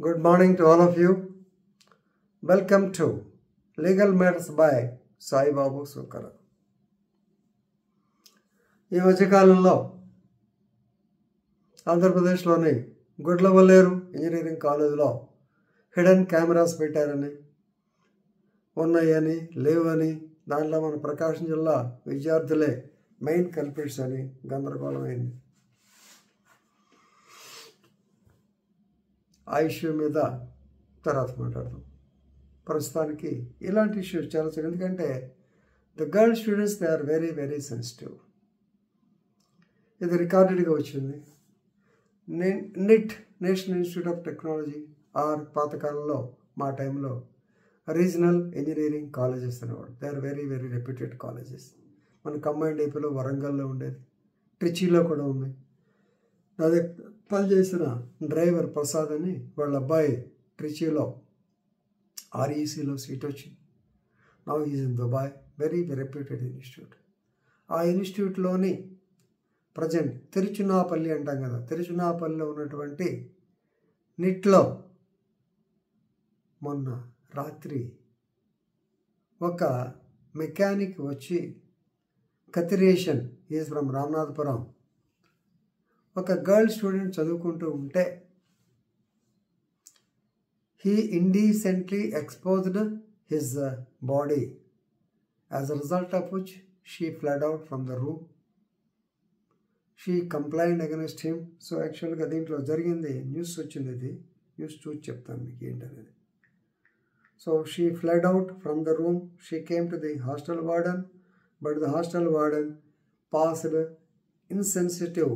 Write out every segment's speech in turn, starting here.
Good morning to all of you. Welcome to Legal Matters by Sai Babu Sukara. ఈ మధ్యకాలంలో ఆంధ్రప్రదేశ్లోని Gudlavalleru engineering కాలేజీలో hidden cameras పెట్టారని, ఉన్నాయని, లేవని, దాంట్లో మన ప్రకాశం జిల్లా విద్యార్థులే మెయిన్ కల్పిట్స్ అని గందరగోళం అయింది. ఆ ఇష్యూ మీద తర్వాత మాట్లాడదాం. ప్రస్తుతానికి ఇలాంటి ఇష్యూస్ చాలా, ఎందుకంటే the girl students they are very very sensitive. ఇది రికార్డెడ్గా వచ్చింది. NIT national institute of technology or పాతకాలంలో మా టైంలో రీజనల్ ఇంజనీరింగ్ కాలేజెస్ అనేవాడు. They are very very reputed colleges. మన కంబైన్డ్ ఏపీలో వరంగల్లో ఉండేది, ట్రిచీలో కూడా ఉంది. అదే పనిచేసిన డ్రైవర్ ప్రసాద్ అని వాళ్ళ అబ్బాయి ట్రిచీలో ఆర్ఈసీలో సీట్ వచ్చింది. Now is in Dubai, very reputed institute. ఆ ఇన్స్టిట్యూట్లోని ప్రజెంట్ తిరుచునాపల్లి అంటాం కదా, తిరుచునాపల్లిలో ఉన్నటువంటి నిట్లో మొన్న రాత్రి ఒక మెకానిక్ వచ్చి, కతిరేషన్ ఈజ్ ఫ్రమ్ రామనాథపురం, ఒక గర్ల్ స్టూడెంట్ చదువుకుంటూ ఉంటే he indecently exposed his body, as a result of which she fled out from the room. She complained against him. So actually దీంట్లో జరిగింది, న్యూస్ వచ్చింది, ఇది న్యూస్ చూసి చెప్తాను మీకు ఏంటనేది. So she fled out from the room. She came to the hostel warden, but the hostel warden passed insensitive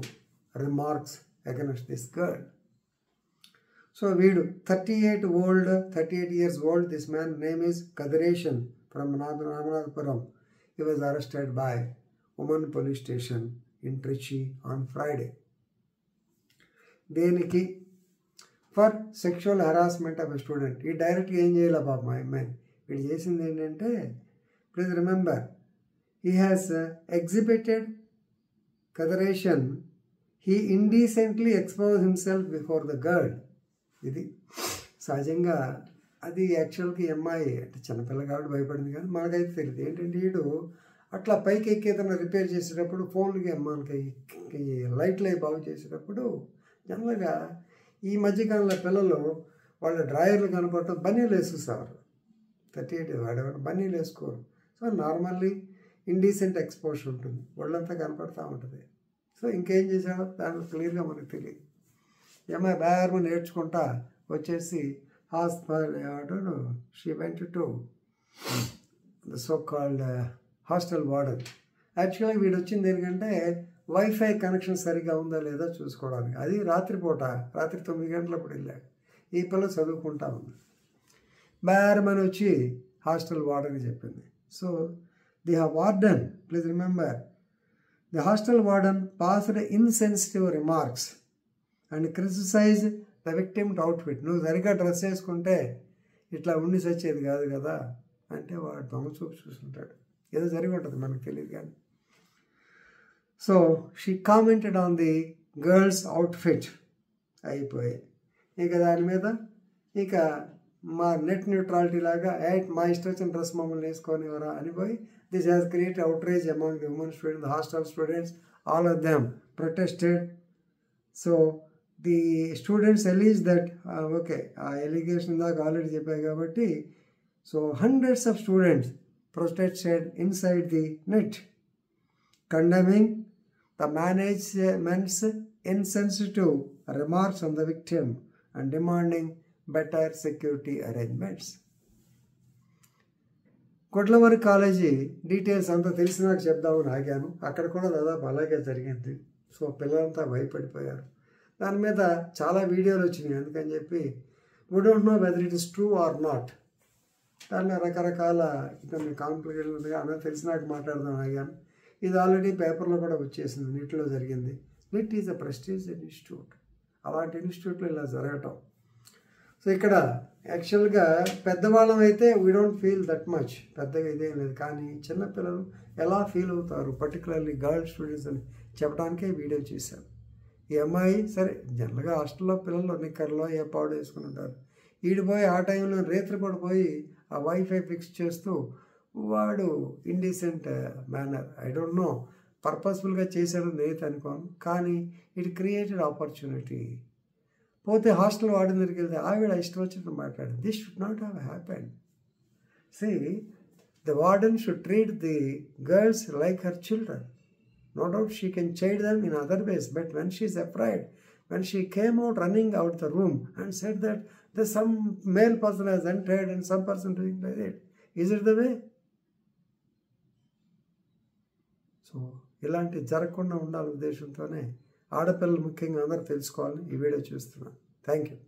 remarks against this girl. So వీడు 38 years old, this man name is Kadireshan from Ramanathapuram. He was arrested by Women Police Station in Trichy on Friday. దేనికి? For sexual harassment of a student. ఈ డైరెక్ట్గా ఏం చేయాల పాప మా అమ్మాయి. వీడు చేసింది ఏంటంటే, please remember, he has exhibited Kadireshan, he indecently exposed himself before the girl. ఇది సహజంగా అది యాక్చువల్గా అమ్మాయి అంటే చిన్నపిల్ల కాబట్టి భయపడింది, కానీ మనకైతే తెలియదు. ఏంటంటే వీడు అట్లా పైకి ఎక్కి ఏదైనా రిపేర్ చేసేటప్పుడు ఫోన్లకి మనకి లైట్లు అవి బాగు చేసేటప్పుడు జనరల్గా ఈ మధ్యకాలంలో పిల్లలు వాళ్ళ డ్రాయర్లు కనపడటం బన్నీలు వేసుకుస్తారు. 38 వాడేవాడు బన్నీలు వేసుకోరు. సో నార్మల్లీ ఇండీసెంట్ ఎక్స్పోజర్ ఉంటుంది, వాళ్ళంతా కనపడుతూ ఉంటుంది. సో ఇంకేం చేశాడో దాంట్లో క్లియర్గా మనకు తెలియదు. ఏమైనా బేరమ నేర్చుకుంటా వచ్చేసి hostel she went to the so called hostel warden. యాక్చువల్గా వీడు వచ్చింది ఎందుకంటే వైఫై కనెక్షన్ సరిగ్గా ఉందా లేదా చూసుకోవడానికి. అది రాత్రిపూట, రాత్రి 9 గంటలప్పుడు వెళ్ళాడు. ఈ పిల్ల చదువుకుంటా ఉంది. బేరమని వచ్చి హాస్టల్ వార్డెన్ చెప్పింది. So the warden, please remember, the hostel warden passed insensitive remarks and criticized the victim's outfit. నువ్వు సరిగ్గా డ్రెస్ వేసుకుంటే ఇట్లా ఉండి సచ్చేది కాదు కదా అంటే వాడు దొంగ చూపు చూసుకుంటాడు. ఏదో జరిగి ఉంటుంది, మనకు తెలియదు కానీ. So she commented on the girls outfit. అయిపోయి ఇక దాని మీద ఇక మా నెట్ న్యూట్రాలిటీ లాగా మా ఇష్టం వచ్చిన డ్రెస్ మమ్మల్ని వేసుకొనివరా అనిపోయి, this has created outrage among the women students, the hostel students, all of them protested. So the students alleged that, allegation దాకా ఆల్రెడీ చెప్పాయి కాబట్టి, so hundreds of students protested inside the net, condemning the management's insensitive remarks on the victim and demanding better security arrangements. కొట్లవారి college details అంతా తెలిసినాక చెప్దామని ఆగాను. అక్కడ కూడా దాదాపు అలాగే జరిగింది. సో పిల్లలంతా భయపడిపోయారు. దాని మీద చాలా వీడియోలు వచ్చినాయి. అందుకని చెప్పి we don't know whether it is true or not. దానిలో రకరకాల కొన్ని కాంప్లికేషన్ ఉంది. అలా తెలిసినాక మాట్లాడదాం ఆగాను. ఇది ఆల్రెడీ పేపర్లో కూడా వచ్చేసింది. నీట్లో జరిగింది. NIT is a prestige institute. అలాంటి ఇన్స్టిట్యూట్లో ఇలా జరగటం. సో ఇక్కడ యాక్చువల్గా పెద్దవాళ్ళం అయితే we don't feel that much, పెద్దగా ఇదేం లేదు. కానీ చిన్నపిల్లలు ఎలా ఫీల్ అవుతారు, పర్టికులర్లీ గర్ల్ స్టూడెంట్స్ అని చెప్పడానికే వీడియో చేశాను. ఈ అమ్మాయి సరే జనరల్గా హాస్టల్లో పిల్లలు నిక్కర్లో ఏ పాడు వేసుకుని ఉంటారు. ఈడిపోయి ఆ టైంలో రేత్రిపూట పోయి ఆ వైఫై ఫిక్స్ చేస్తూ వాడు indecent manner, I don't know పర్పస్ఫుల్గా చేశాడు నేనైతే అనుకోను, కానీ ఇట్ క్రియేటెడ్ ఆపర్చునిటీ. పోతే హాస్టల్ వాడిన దగ్గరికి వెళ్తే ఆవిడ ఇష్టం వచ్చినట్టు మాట్లాడింది. This should not have happened. See, the warden should treat the girls like her children. No doubt she can chide them in other ways, but when she is afraid, when she came out running out the room and said that there's some male person has entered and some person doing like that, is it the way? So ఇలాంటి జరగకుండా ఉండాలనే ఉద్దేశంతోనే ఆడపిల్లలు ముఖ్యంగా అందరూ తెలుసుకోవాలని ఈ video చూస్తున్నాను. Thank you.